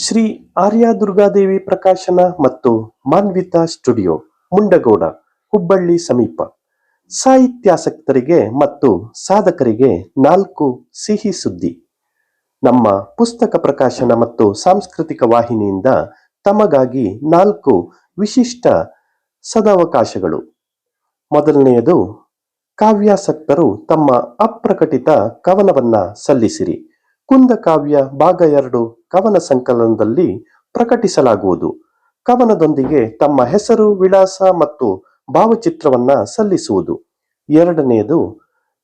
ಶ್ರೀ ಆರ್ಯ ದುರ್ಗಾದೇವಿ ಪ್ರಕಾಶನ ಮತ್ತು ಮಾನ್ವಿತಾ ಸ್ಟುಡಿಯೋ, ಮುಂಡಗೋಡ, ಹುಬ್ಬಳ್ಳಿ ಸಮೀಪ. ಸಾಹಿತ್ಯಾಸಕ್ತರಿಗೆ ಮತ್ತು ಸಾಧಕರಿಗೆ 4 ಸಿಹಿ ಸುದ್ದಿ. ನಮ್ಮ ಪುಸ್ತಕ ಪ್ರಕಾಶನ ಮತ್ತು ಸಾಂಸ್ಕೃತಿಕ ವಾಹಿನಿಯಿಂದ ತಮಗಾಗಿ 4 ವಿಶಿಷ್ಟ ಸದಾವಕಾಶಗಳು. ಮೊದಲನೆಯದು, ಕಾವ್ಯಾಸಕ್ತರು ತಮ್ಮ ಅಪ್ರಕಟಿತ ಕವನವನ್ನ ಸಲ್ಲಿಸಿರಿ. ಕುಂದ ಕಾವ್ಯ ಭಾಗ 2 ಕವನ ಸಂಕಲನದಲ್ಲಿ ಪ್ರಕಟಿಸಲಾಗುವುದು. ಕವನದೊಂದಿಗೆ ತಮ್ಮ ಹೆಸರು, ವಿಳಾಸ ಮತ್ತು ಭಾವಚಿತ್ರವನ್ನ ಸಲ್ಲಿಸುವುದು. ಎರಡನೆಯದು,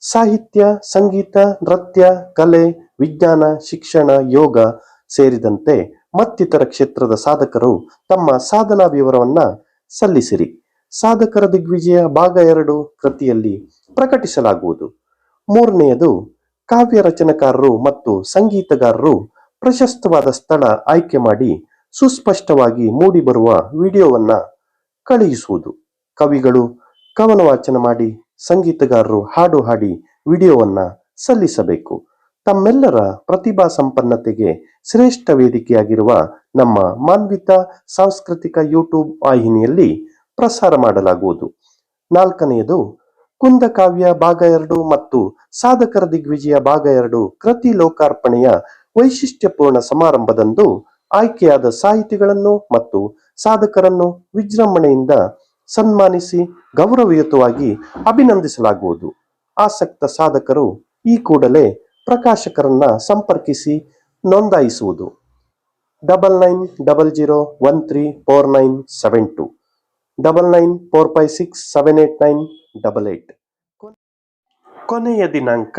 ಸಾಹಿತ್ಯ, ಸಂಗೀತ, ನೃತ್ಯ, ಕಲೆ, ವಿಜ್ಞಾನ, ಶಿಕ್ಷಣ, ಯೋಗ ಸೇರಿದಂತೆ ಮತ್ತಿತರ ಕ್ಷೇತ್ರದ ಸಾಧಕರು ತಮ್ಮ ಸಾಧನಾ ವಿವರವನ್ನ ಸಲ್ಲಿಸಿರಿ. ಸಾಧಕರ ದಿಗ್ವಿಜಯ ಭಾಗ 2 ಕೃತಿಯಲ್ಲಿ ಪ್ರಕಟಿಸಲಾಗುವುದು. ಮೂರನೆಯದು, ಕಾವ್ಯ ರಚನೆಕಾರರು ಮತ್ತು ಸಂಗೀತಗಾರರು ಪ್ರಶಸ್ತವಾದ ಸ್ಥಳ ಆಯ್ಕೆ ಮಾಡಿ ಸುಸ್ಪಷ್ಟವಾಗಿ ಮೂಡಿಬರುವ ವಿಡಿಯೋವನ್ನ ಕಳುಹಿಸುವುದು. ಕವಿಗಳು ಕವನ ವಾಚನ ಮಾಡಿ, ಸಂಗೀತಗಾರರು ಹಾಡು ಹಾಡಿ ವಿಡಿಯೋವನ್ನ ಸಲ್ಲಿಸಬೇಕು. ತಮ್ಮೆಲ್ಲರ ಪ್ರತಿಭಾ ಸಂಪನ್ನತೆಗೆ ಶ್ರೇಷ್ಠ ವೇದಿಕೆಯಾಗಿರುವ ನಮ್ಮ ಮಾನ್ವಿತಾ ಸಾಂಸ್ಕೃತಿಕ ಯೂಟ್ಯೂಬ್ ವಾಹಿನಿಯಲ್ಲಿ ಪ್ರಸಾರ ಮಾಡಲಾಗುವುದು. ನಾಲ್ಕನೆಯದು, ಕುಂದ ಕಾವ್ಯ ಭಾಗ 2 ಮತ್ತು ಸಾಧಕರ ದಿಗ್ವಿಜಯ ಭಾಗ 2 ಕೃತಿ ಲೋಕಾರ್ಪಣೆಯ ವೈಶಿಷ್ಟ್ಯಪೂರ್ಣ ಸಮಾರಂಭದಂದು ಆಯ್ಕೆಯಾದ ಸಾಹಿತಿಗಳನ್ನು ಮತ್ತು ಸಾಧಕರನ್ನು ವಿಜೃಂಭಣೆಯಿಂದ ಸನ್ಮಾನಿಸಿ ಗೌರವಯುತವಾಗಿ ಅಭಿನಂದಿಸಲಾಗುವುದು. ಆಸಕ್ತ ಸಾಧಕರು ಈ ಕೂಡಲೇ ಪ್ರಕಾಶಕರನ್ನ ಸಂಪರ್ಕಿಸಿ ನೋಂದಾಯಿಸುವುದು. 9900134972 9945678988. ಕೊನೆಯ ದಿನಾಂಕ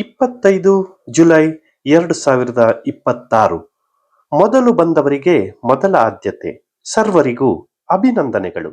25 ಜುಲೈ 2026. ಮೊದಲು ಬಂದವರಿಗೆ ಮೊದಲ ಆದ್ಯತೆ. ಸರ್ವರಿಗೂ ಅಭಿನಂದನೆಗಳು.